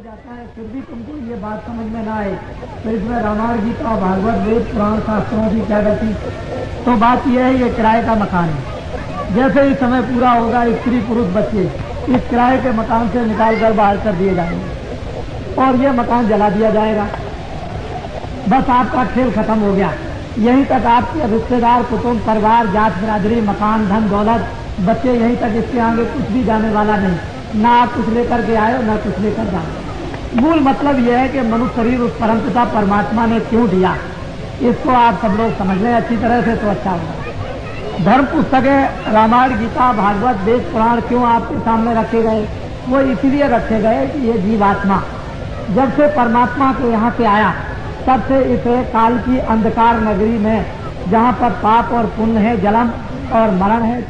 जाता है फिर भी तुमको ये बात समझ में ना आए तो इसमें रामायण गीता भागवत वेद पुराण शास्त्रों की क्या गति। तो बात यह है ये किराए का मकान है। जैसे ही समय पूरा होगा स्त्री पुरुष बच्चे इस किराए के मकान से निकाल कर बाहर कर दिए जाएंगे और ये मकान जला दिया जाएगा। बस आपका खेल खत्म हो गया। यहीं तक आपके रिश्तेदार कुटुंब परिवार जात बिरादरी मकान धन दौलत बच्चे यहीं तक, इसके आगे कुछ भी जाने वाला नहीं। ना आप कुछ लेकर के आए ना कुछ लेकर जाए। मूल मतलब यह है कि मनुष्य शरीर उस परमपिता परमात्मा ने क्यों दिया, इसको आप सब लोग समझ लें अच्छी तरह से तो अच्छा होगा। धर्म पुस्तकें रामायण गीता भागवत वेद पुराण क्यों आपके सामने रखे गए? वो इसलिए रखे गए कि ये जीवात्मा जब से परमात्मा के यहाँ से आया तब से इसे काल की अंधकार नगरी में, जहाँ पर पाप और पुण्य है, जन्म और मरण है,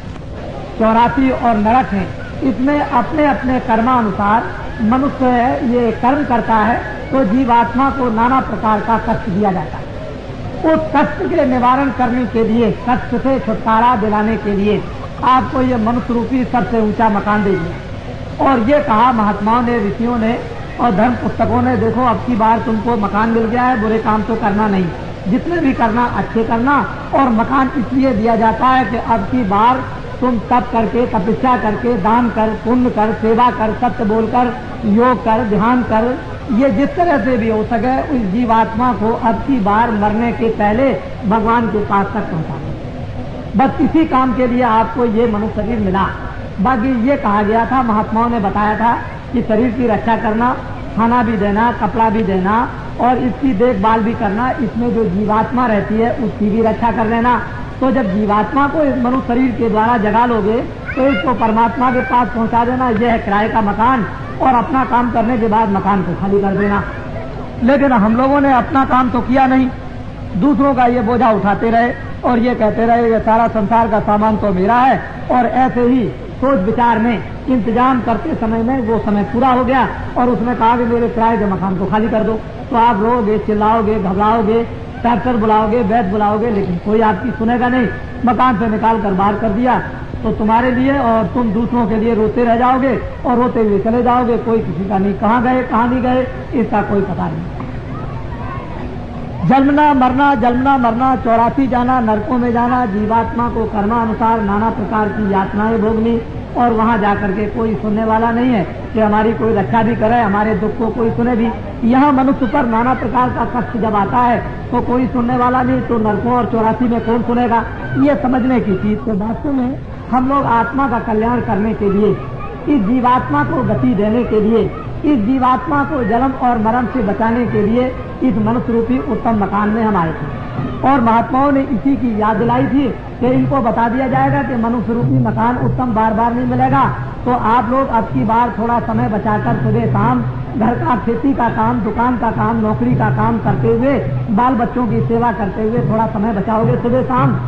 84 और नरक है, इसमें अपने अपने कर्मानुसार मनुष्य ये कर्म करता है तो जीवात्मा को नाना प्रकार का कष्ट दिया जाता है। उस कष्ट के निवारण करने के लिए, कष्ट से छुटकारा दिलाने के लिए आपको ये मनुष्य रूपी सबसे ऊंचा मकान दे दिया। और ये कहा महात्माओं ने, ऋषियों ने और धर्म पुस्तकों ने, देखो अब की बार तुमको मकान मिल गया है, बुरे काम तो करना नहीं, जितने भी करना अच्छे करना। और मकान इसलिए दिया जाता है कि अब की बार तुम तप करके, तपस्या करके, दान कर, पुण्य कर, सेवा कर, सत्य बोलकर, योग कर, ध्यान कर, ये जिस तरह से भी हो सके उस जीवात्मा को अब की बार मरने के पहले भगवान के पास तक पहुंचा। बस इसी काम के लिए आपको ये मनुष्य शरीर मिला। बाकी ये कहा गया था, महात्माओं ने बताया था कि शरीर की रक्षा करना, खाना भी देना, कपड़ा भी देना और इसकी देखभाल भी करना, इसमें जो जीवात्मा रहती है उसकी भी रक्षा कर लेना। तो जब जीवात्मा को इस मनुष्य शरीर के द्वारा जगा लोगे तो इसको परमात्मा के पास पहुंचा देना, यह है किराए का मकान। और अपना काम करने के बाद मकान को खाली कर देना। लेकिन हम लोगों ने अपना काम तो किया नहीं, दूसरों का ये बोझा उठाते रहे और ये कहते रहे ये सारा संसार का सामान तो मेरा है। और ऐसे ही सोच विचार में इंतजाम करते समय में वो समय पूरा हो गया और उसने कहा कि मेरे किराए के मकान को खाली कर दो। तो आप रोगे, चिल्लाओगे, घबराओगे, डॉक्टर बुलाओगे, वैद्य बुलाओगे, लेकिन कोई आपकी सुनेगा नहीं। मकान से निकाल कर बाहर कर दिया तो तुम्हारे लिए और तुम दूसरों के लिए रोते रह जाओगे और रोते हुए चले जाओगे। कोई किसी का नहीं, कहाँ गए कहाँ नहीं गए इसका कोई पता नहीं। जन्मना मरना, जन्मना मरना, 84 जाना, नरकों में जाना, जीवात्मा को कर्मानुसार नाना प्रकार की यातनाएं भोगनी और वहां जाकर के कोई सुनने वाला नहीं है कि हमारी कोई रक्षा भी करे, हमारे दुख को कोई सुने भी। यहाँ मनुष्य पर नाना प्रकार का कष्ट जब आता है तो कोई सुनने वाला नहीं, तो नरकों और 84 में कौन सुनेगा? ये समझने की चीज। तो वास्तव में हम लोग आत्मा का कल्याण करने के लिए, इस जीवात्मा को गति देने के लिए, इस जीवात्मा को जन्म और मरण से बचाने के लिए इस मनुष्य रूपी उत्तम मकान में हम आए थे। और महात्माओं ने इसी की याद दिलाई थी कि इनको बता दिया जाएगा कि मनुष्य रूपी मकान उत्तम बार बार नहीं मिलेगा। तो आप लोग अब की बार थोड़ा समय बचाकर सुबह शाम घर का, खेती का काम, दुकान का काम, नौकरी का काम करते हुए, बाल बच्चों की सेवा करते हुए थोड़ा समय बचाओगे सुबह शाम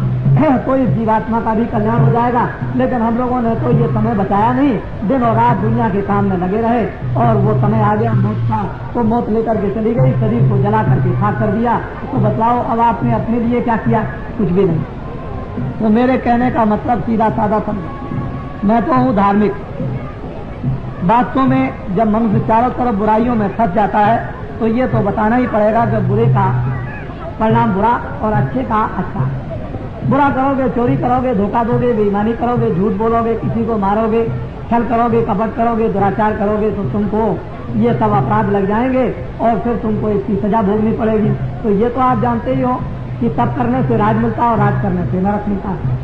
तो इस जीवात्मा का भी कल्याण हो जाएगा। लेकिन हम लोगों ने तो ये समय बचाया नहीं, दिन और रात दुनिया के काम में लगे रहे और वो समय आ गया मौत का, तो मौत लेकर के चली गई, शरीर को जला करके खाक कर दिया। तो बतलाओ अब आपने अपने लिए क्या किया? कुछ भी नहीं। तो मेरे कहने का मतलब सीधा साधा समझो, मैं तो हूँ धार्मिक। वास्तव में जब मनुष्य चारों तरफ बुराइयों में फंस जाता है तो ये तो बताना ही पड़ेगा कि बुरे का परिणाम बुरा और अच्छे का अच्छा। बुरा करोगे, चोरी करोगे, धोखा दोगे, बेईमानी करोगे, झूठ बोलोगे, किसी को मारोगे, छल करोगे, कपट करोगे, दुराचार करोगे तो तुमको ये सब अपराध लग जाएंगे और फिर तुमको इसकी सजा भोगनी पड़ेगी। तो ये तो आप जानते ही हो कि तप करने से राज मिलता है और राज करने से नरक मिलता है।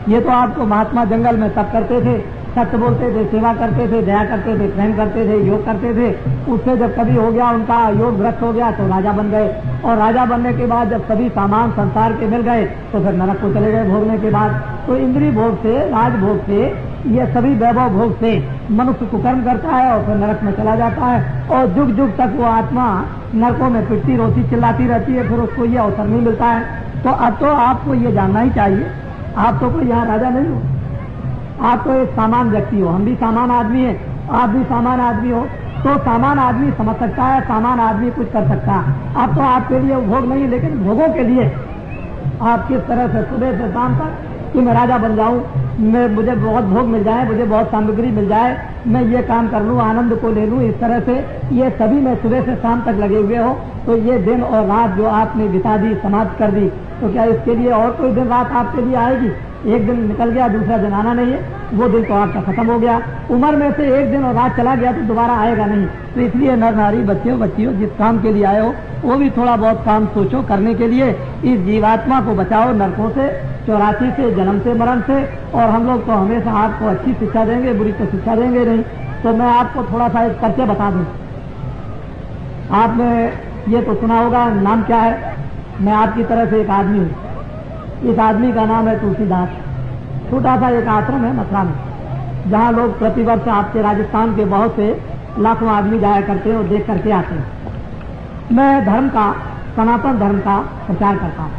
ये तो आपको महात्मा जंगल में तप करते थे, सत्य बोलते थे, सेवा करते थे, दया करते थे, प्रेम करते थे, योग करते थे। उससे जब कभी हो गया उनका योग भ्रष्ट हो गया तो राजा बन गए। और राजा बनने के बाद जब सभी सामान संसार के मिल गए तो फिर नरक को चले गए भोगने के बाद। तो इंद्रिय भोग से, राजभोग से, ये सभी वैभव भोग से मनुष्य कुकर्म करता है और फिर नरक में चला जाता है। और जुग जुग तक वो आत्मा नरकों में पिटती रोती चिल्लाती रहती है, फिर उसको ये अवसर नहीं मिलता है। तो अब तो आपको ये जानना ही चाहिए, आप तो कोई यहाँ राजा नहीं हो, आप तो एक सामान व्यक्ति हो, हम भी सामान आदमी है, आप भी सामान आदमी हो। तो सामान आदमी समझ सकता है, सामान आदमी कुछ कर सकता है। अब तो आपके लिए भोग नहीं, लेकिन भोगों के लिए आप किस तरह से सुबह से शाम तक कि मैं राजा बन जाऊं, मैं मुझे बहुत भोग मिल जाए, मुझे बहुत सामग्री मिल जाए, मैं ये काम कर लूं, आनंद को ले लूं, इस तरह से ये सभी में सुबह से शाम तक लगे हुए हो, तो ये दिन और रात जो आपने बिता दी, समाप्त कर दी, तो क्या इसके लिए और कोई दिन रात आपके लिए आएगी? एक दिन निकल गया, दूसरा दिन आना नहीं है, वो दिन तो आपका खत्म हो गया। उम्र में से एक दिन और रात चला गया तो दोबारा आएगा नहीं। तो इसलिए नर नारी, बच्चे बच्चियों, जिस काम के लिए आए हो वो भी थोड़ा बहुत काम सोचो करने के लिए। इस जीवात्मा को बचाओ नरकों से, 84 से, जन्म से, मरण से। और हम लोग तो हमेशा आपको अच्छी शिक्षा देंगे, बुरी तो शिक्षा देंगे नहीं। तो मैं आपको थोड़ा सा एक करके बता दूं। आपने ये तो सुना होगा, नाम क्या है? मैं आपकी तरह से एक आदमी हूँ। इस आदमी का नाम है तुलसीदास। छोटा सा एक आश्रम है मथुरा में, जहाँ लोग प्रतिवर्ष आपके राजस्थान के बहुत से लाखों आदमी जाया करते हैं और देख करके आते हैं। मैं धर्म का, सनातन धर्म का प्रचार करता हूँ,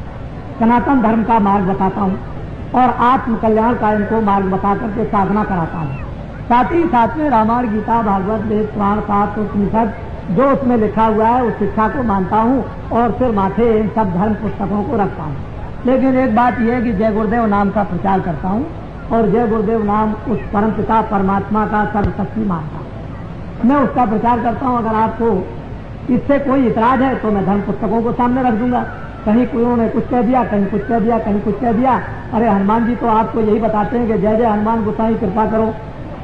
सनातन धर्म का मार्ग बताता हूँ और आत्म कल्याण का इनको मार्ग बता करके साधना कराता हूँ। साथ ही साथ में रामायण, गीता, भागवत, वेद, पुराण, शास्त्र, उपनिषद जो उसमें लिखा हुआ है उस शिक्षा को मानता हूँ और फिर माथे इन सब धर्म पुस्तकों को रखता हूँ। लेकिन एक बात यह है कि जय गुरुदेव नाम का प्रचार करता हूँ और जय गुरुदेव नाम उस परमपिता परमात्मा का सर्वशक्ति मानता हूँ। मैं उसका प्रचार करता हूँ। अगर आपको इससे कोई इतराज है तो मैं धर्म पुस्तकों को सामने रख दूंगा। कहीं कोई ने कुछ कह दिया, कहीं कुछ कह दिया, कहीं कुछ कह दिया। अरे हनुमान जी तो आपको यही बताते हैं कि जय जय हनुमान गोसाई कृपा करो,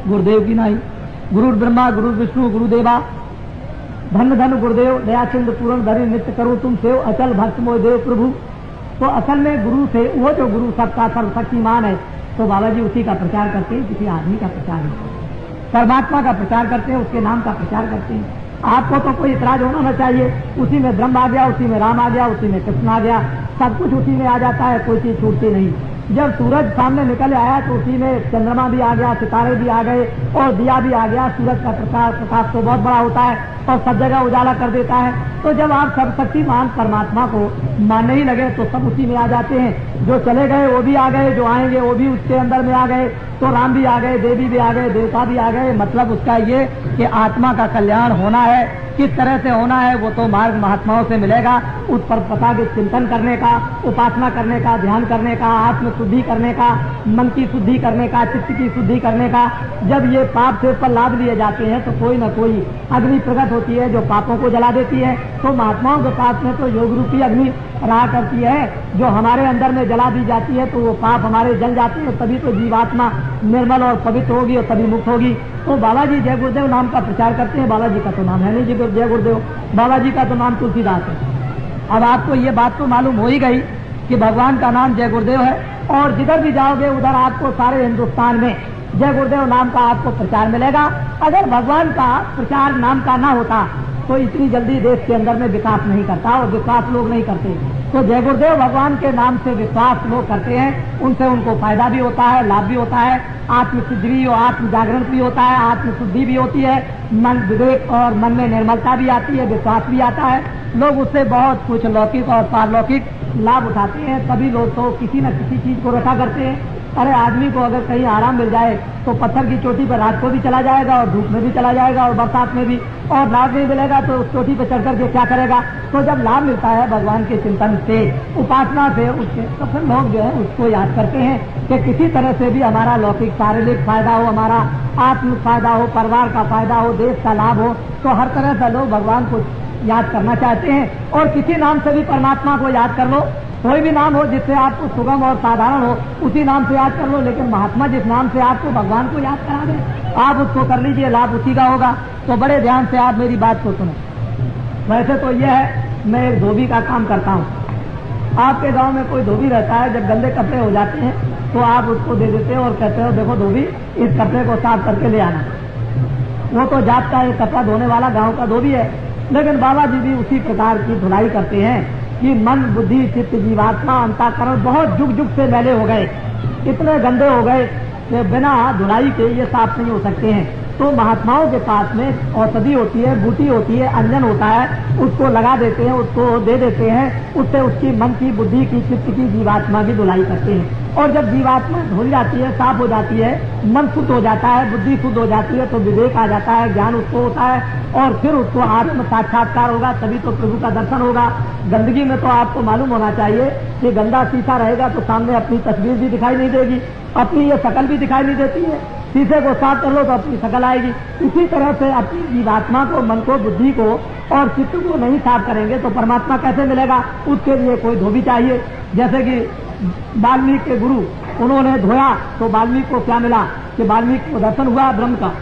गुरुदेव की नहीं। गुरु ब्रह्मा गुरु विष्णु गुरुदेवा, धन धन गुरुदेव, दया सिंधु पूर्ण धरि नित्य करो तुम सेव, अचल भक्त मोह देव प्रभु। तो असल में गुरु से, वो जो गुरु सबका सर्वशक्तिमान है, तो बाबा जी उसी का प्रचार करते हैं, किसी आदमी का प्रचार नहीं करते। परमात्मा का प्रचार करते हैं, उसके नाम का प्रचार करते हैं। आपको तो कोई इतराज होना न चाहिए। उसी में ब्रह्म आ गया, उसी में राम आ गया, उसी में कृष्ण आ गया, सब कुछ उसी में आ जाता है, कोई चीज छूटती नहीं। जब सूरज सामने निकल आया तो उसी में चंद्रमा भी आ गया, सितारे भी आ गए और दिया भी आ गया। सूरज का प्रकाश तो बहुत बड़ा होता है और सब जगह उजाला कर देता है। तो जब आप सर्वशक्तिमान परमात्मा को मानने ही लगे तो सब उसी में आ जाते हैं। जो चले गए वो भी आ गए, जो आएंगे वो भी उसके अंदर में आ गए। तो राम भी आ गए, देवी भी आ गए, देवता भी आ गए। मतलब उसका ये कि आत्मा का कल्याण होना है, किस तरह से होना है वो तो मार्ग महात्माओं से मिलेगा। उस पर पता के चिंतन करने का, उपासना करने का, ध्यान करने का, आत्म शुद्धि करने का, मन की शुद्धि करने का, चित्त की शुद्धि करने का। जब ये पाप से पर लाभ लिए जाते हैं तो कोई न कोई अग्नि प्रकट होती है जो पापों को जला देती है। तो महात्माओं के पास में तो योग रूपी अग्नि रहा करती है जो हमारे अंदर में जला दी जाती है, तो वो पाप हमारे जल जाते हैं। तभी तो जीवात्मा निर्मल और पवित्र होगी और तभी मुक्त होगी। तो बाबा जी जय गुरुदेव नाम का प्रचार करते हैं। बाबा जी का तो नाम है नहीं जी जय गुरुदेव, बाबा जी का तो नाम तुलसीदास है। अब आपको ये बात तो मालूम हो ही गई कि भगवान का नाम जय गुरुदेव है और जिधर भी जाओगे उधर आपको सारे हिंदुस्तान में जय गुरुदेव नाम का आपको प्रचार मिलेगा। अगर भगवान का प्रचार नाम का ना होता तो इतनी जल्दी देश के अंदर में विकास नहीं करता और विश्वास लोग नहीं करते। तो जय गुरुदेव भगवान के नाम से विश्वास लोग करते हैं, उनसे उनको फायदा भी होता है, लाभ भी होता है, आत्म सिद्धि भी और आत्म जागरण भी होता है, आत्म शुद्धि भी होती है, मन विवेक और मन में निर्मलता भी आती है, विश्वास भी आता है। लोग उससे बहुत कुछ लौकिक और पारलौकिक लाभ उठाते हैं। सभी लोग तो किसी न किसी चीज को रखा करते हैं। अरे आदमी को अगर कहीं आराम मिल जाए तो पत्थर की चोटी पर रात को भी चला जाएगा और धूप में भी चला जाएगा और बरसात में भी, और लाभ नहीं मिलेगा तो उस चोटी पर चढ़ करके क्या करेगा। तो जब लाभ मिलता है भगवान के चिंतन से, उपासना से, उसके तो फिर लोग जो है उसको याद करते हैं कि किसी तरह से भी हमारा लौकिक शारीरिक फायदा हो, हमारा आत्म फायदा हो, परिवार का फायदा हो, देश का लाभ हो। तो हर तरह से लोग भगवान को याद करना चाहते हैं। और किसी नाम से भी परमात्मा को याद कर लो, कोई भी नाम हो जिससे आपको सुगम और साधारण हो उसी नाम से याद कर लो। लेकिन महात्मा जिस नाम से आपको भगवान को याद करा दे आप उसको कर लीजिए, लाभ उसी का होगा। तो बड़े ध्यान से आप मेरी बात को सुनो। वैसे तो यह है मैं एक धोबी का काम करता हूँ। आपके गांव में कोई धोबी रहता है, जब गंदे कपड़े हो जाते हैं तो आप उसको दे देते हो और कहते हो देखो धोबी इस कपड़े को साफ करके ले आना। वो तो जात का एक कपड़ा धोने वाला गाँव का धोबी है। लेकिन बाबा जी भी उसी प्रकार की धुलाई करते हैं कि मन बुद्धि चित्त जीवात्मा अंतःकरण बहुत जुग जुग से मैले हो गए, इतने गंदे हो गए कि बिना धुलाई के ये साफ नहीं हो सकते हैं। तो महात्माओं के पास में औषधि होती है, बूटी होती है, अंजन होता है, उसको लगा देते हैं, उसको दे देते हैं, उससे उसकी मन की, बुद्धि की, चित्त की, जीवात्मा की धुलाई करते हैं। और जब जीवात्मा धुल जाती है, साफ हो जाती है, मन शुद्ध हो जाता है, बुद्धि शुद्ध हो जाती है, तो विवेक आ जाता है, ज्ञान उसको होता है और फिर उसको आत्म साक्षात्कार होगा, तभी तो प्रभु का दर्शन होगा। गंदगी में तो आपको मालूम होना चाहिए कि गंदा शीशा रहेगा तो सामने अपनी तस्वीर भी दिखाई नहीं देगी, अपनी ये शकल भी दिखाई नहीं देती है। शीशे को साफ कर लो तो अपनी शकल आएगी। इसी तरह से अपनी जीवात्मा को, मन को, बुद्धि को और चित्त को नहीं साफ करेंगे तो परमात्मा कैसे मिलेगा? उसके लिए कोई धोबी चाहिए। जैसे कि वाल्मीकि के गुरु, उन्होंने धोया तो वाल्मीकि को क्या मिला कि वाल्मीकि को दर्शन हुआ ब्रह्म का,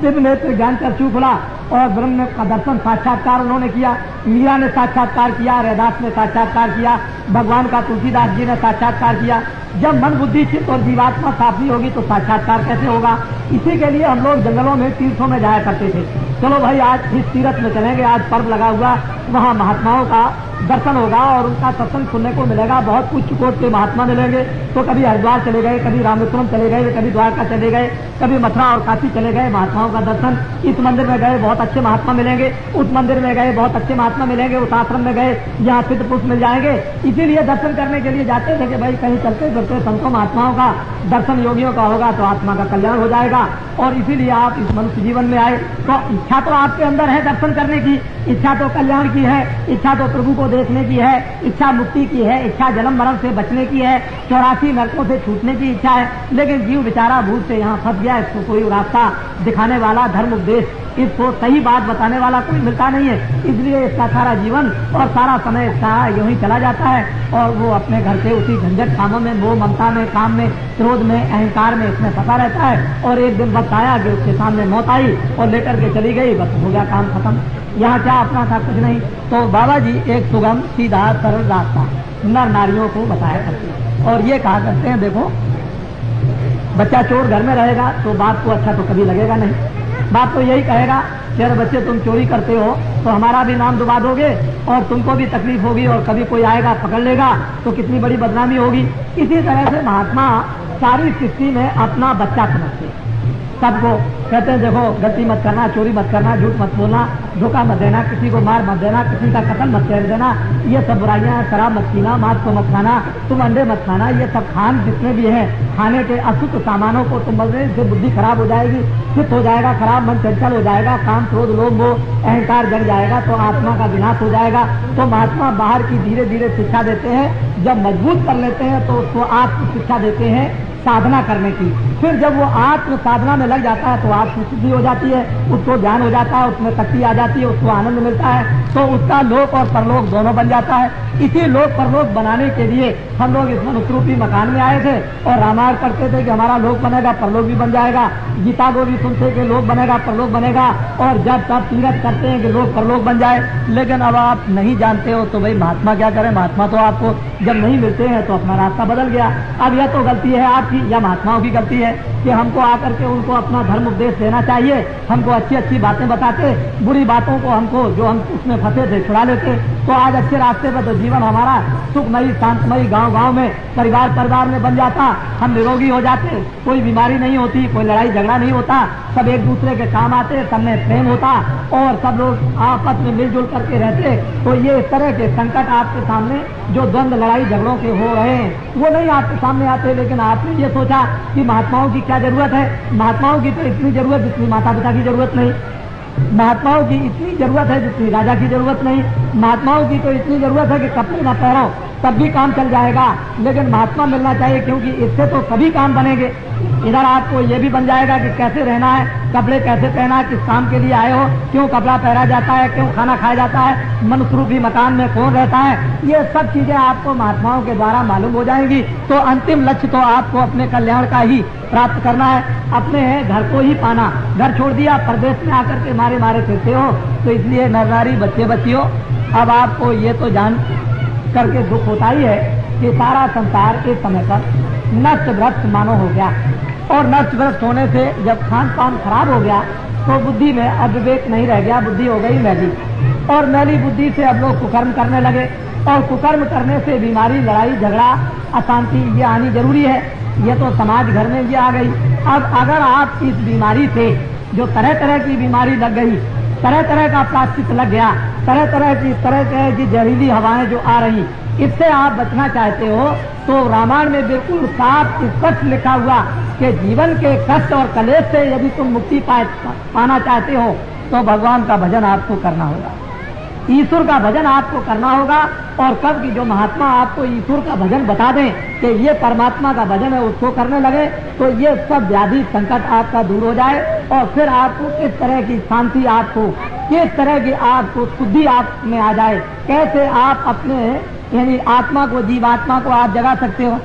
दिव्य नेत्र ज्ञान चक्षु खुला और ब्रह्म का दर्शन साक्षात्कार उन्होंने किया। मीरा ने साक्षात्कार किया, रैदास ने साक्षात्कार किया, भगवान का तुलसीदास जी ने साक्षात्कार किया। जब मन, बुद्धि, चित्त और जीवात्मा साफ नहीं होगी तो साक्षात्कार कैसे होगा? इसी के लिए हम लोग जंगलों में, तीर्थों में जाया करते थे। चलो भाई आज इस तीर्थ में चलेंगे, आज पर्व लगा हुआ, वहाँ महात्माओं का दर्शन होगा और उनका सत्संग सुनने को मिलेगा। बहुत उच्च कोट के महात्मा मिलेंगे। तो कभी हरिद्वार चले गए, कभी रामेश्वरम चले गए, कभी द्वारका चले गए, कभी मथुरा और काशी चले गए, महात्माओं का दर्शन। इस मंदिर में गए, बहुत अच्छे महात्मा मिलेंगे, उस मंदिर में गए, बहुत अच्छे महात्मा मिलेंगे, उस आश्रम में गए, यहाँ सिद्ध पुरुष मिल जाएंगे। इसीलिए दर्शन करने के लिए जाते थे कि भाई कहीं चलते फिरते संतों महात्माओं का दर्शन, योगियों का होगा तो आत्मा का कल्याण हो जाएगा। और इसीलिए आप इस मनुष्य जीवन में आए। तो इच्छा तो आपके अंदर है दर्शन करने की, इच्छा तो कल्याण की है, इच्छा तो प्रभु को देखने की है, इच्छा मुक्ति की है, इच्छा जन्म मरण से बचने की है, 84 नरकों से छूटने की इच्छा है। लेकिन जीव बेचारा भूल से यहाँ फंस गया, इसको कोई रास्ता दिखाने वाला, धर्म उपदेश, इसको सही बात बताने वाला कोई मिलता नहीं है। इसलिए इसका सारा जीवन और सारा समय इसका यूं ही चला जाता है और वो अपने घर के उसी झंझट कामों में, मोह ममता में, काम में, क्रोध में, अहंकार में इसमें फंसा रहता है। और एक दिन वक्त आया कि उसके सामने मौत आई और लेकर के चली गई, बस हो गया काम खत्म। यहाँ क्या अपना था? कुछ नहीं। तो बाबा जी एक सुगम, सीधा, सरल रास्ता नर नारियों को बताया करते हैं और ये कहा करते हैं, देखो बच्चा चोर घर में रहेगा तो बाप को अच्छा तो कभी लगेगा नहीं। बाप तो यही कहेगा कि अरे बच्चे तुम चोरी करते हो तो हमारा भी नाम डुबा दोगे और तुमको भी तकलीफ होगी और कभी कोई आएगा पकड़ लेगा तो कितनी बड़ी बदनामी होगी। इसी तरह से महात्मा सारी सृष्टि में अपना बच्चा समझते हैं। सबको कहते हैं देखो गलती मत करना, चोरी मत करना, झूठ मत बोलना, धोखा मत देना, किसी को मार मत देना, किसी का कत्ल मत कर देना, ये सब बुराइयां हैं। शराब मत पीना, मांस को मत खाना, तुम अंडे मत खाना, ये सब खान जितने भी हैं खाने के अशुद्ध सामानों को तुम बदले से बुद्धि खराब हो जाएगी, चित्त हो जाएगा खराब, मन चंचल हो जाएगा, काम, क्रोध, लोभ, मोह, अहंकार जग जाएगा तो आत्मा का विनाश हो जाएगा। तो महात्मा बाहर की धीरे धीरे शिक्षा देते हैं। जब मजबूत कर लेते हैं तो उसको आत्म शिक्षा देते हैं साधना करने की। फिर जब वो आत्म साधना में लग जाता है तो आत्म सिद्धि हो जाती है, उसको ज्ञान हो जाता है, उसमें शक्ति आ जाती है, उसको आनंद मिलता है, तो उसका लोक और परलोक दोनों बन जाता है। इसी लोक परलोक बनाने के लिए हम लोग इस मनुष्य रूपी मकान में आए थे और रामायण करते थे कि हमारा लोक बनेगा, परलोक भी बन जाएगा। गीता को भी सुनते कि लोक बनेगा, परलोक बनेगा, और जब तब तीरथ करते हैं कि लोक परलोक बन जाए। लेकिन अब आप नहीं जानते हो तो भाई महात्मा क्या करें? महात्मा तो आपको जब नहीं मिलते हैं तो अपना रास्ता बदल गया। अब यह तो गलती है आपकी या महात्माओं की गलती है कि हमको आकर के उनको अपना धर्म उपदेश देना चाहिए। हमको अच्छी अच्छी बातें बताते, बुरी बातों को हमको जो हम उसमें फंसे थे छुड़ा लेते, तो आज अच्छे रास्ते पर तो जीवन हमारा सुखमयी, शांतमयी, गांव गांव में, परिवार परिवार में बन जाता, हम निरोगी हो जाते, कोई बीमारी नहीं होती, कोई लड़ाई झगड़ा नहीं होता, सब एक दूसरे के काम आते, सब में प्रेम होता और सब लोग आपस में मिलजुल करके रहते। तो ये इस तरह के संकट आपके सामने जो द्वंद्व, लड़ाई झगड़ों के हो रहे हैं वो नहीं आपके सामने आते। लेकिन आपने ये सोचा कि महात्माओं की क्या जरूरत है? महात्माओं की तो इतनी जरूरत जितनी माता पिता की जरूरत नहीं, महात्माओं की इतनी जरूरत है जितनी राजा की जरूरत नहीं, महात्माओं की तो इतनी जरूरत है कि कपड़े न पहनो तब भी काम चल जाएगा। लेकिन महात्मा मिलना चाहिए क्योंकि इससे तो सभी काम बनेंगे। इधर आपको ये भी बन जाएगा कि कैसे रहना है, कपड़े कैसे पहना है, किस काम के लिए आए हो, क्यों कपड़ा पहना जाता है, क्यों खाना खाया जाता है, मनुष्य रूपी मकान में कौन रहता है, ये सब चीजें आपको महात्माओं के द्वारा मालूम हो जाएंगी। तो अंतिम लक्ष्य तो आपको अपने कल्याण का ही प्राप्त करना है, अपने घर को ही पाना। घर छोड़ दिया, परदेश में आकर के मारे मारे फिरते हो। तो इसलिए नर नारी, बच्चे बच्चियों, अब आपको ये तो जान करके दुख होता ही है कि सारा संसार एक समय पर नष्ट भ्रष्ट मानो हो गया। और नष्ट भ्रष्ट होने से जब खान पान खराब हो गया तो बुद्धि में अविवेक नहीं रह गया, बुद्धि हो गई मैली। और मैली बुद्धि से अब लोग कुकर्म करने लगे और कुकर्म करने से बीमारी, लड़ाई झगड़ा, अशांति ये आनी जरूरी है। ये तो समाज घर में ये आ गई। अब अगर आप इस बीमारी से जो तरह तरह की बीमारी लग गई, तरह तरह का प्लास्टिक लग गया, तरह तरह की जहरीली हवाएं जो आ रही, इससे आप बचना चाहते हो तो रामायण में बिल्कुल साफ स्पष्ट लिखा हुआ कि जीवन के कष्ट और कलेश से यदि तुम मुक्ति पाना चाहते हो तो भगवान का भजन आपको करना होगा, ईश्वर का भजन आपको करना होगा। और कब की जो महात्मा आपको ईश्वर का भजन बता दें कि ये परमात्मा का भजन है, उसको करने लगे तो ये सब व्याधि संकट आपका दूर हो जाए और फिर आपको किस तरह की शांति, आपको किस तरह की आपको शुद्धि आप में आ जाए, कैसे आप अपने यानी आत्मा को, जीवात्मा को आप जगा सकते हो।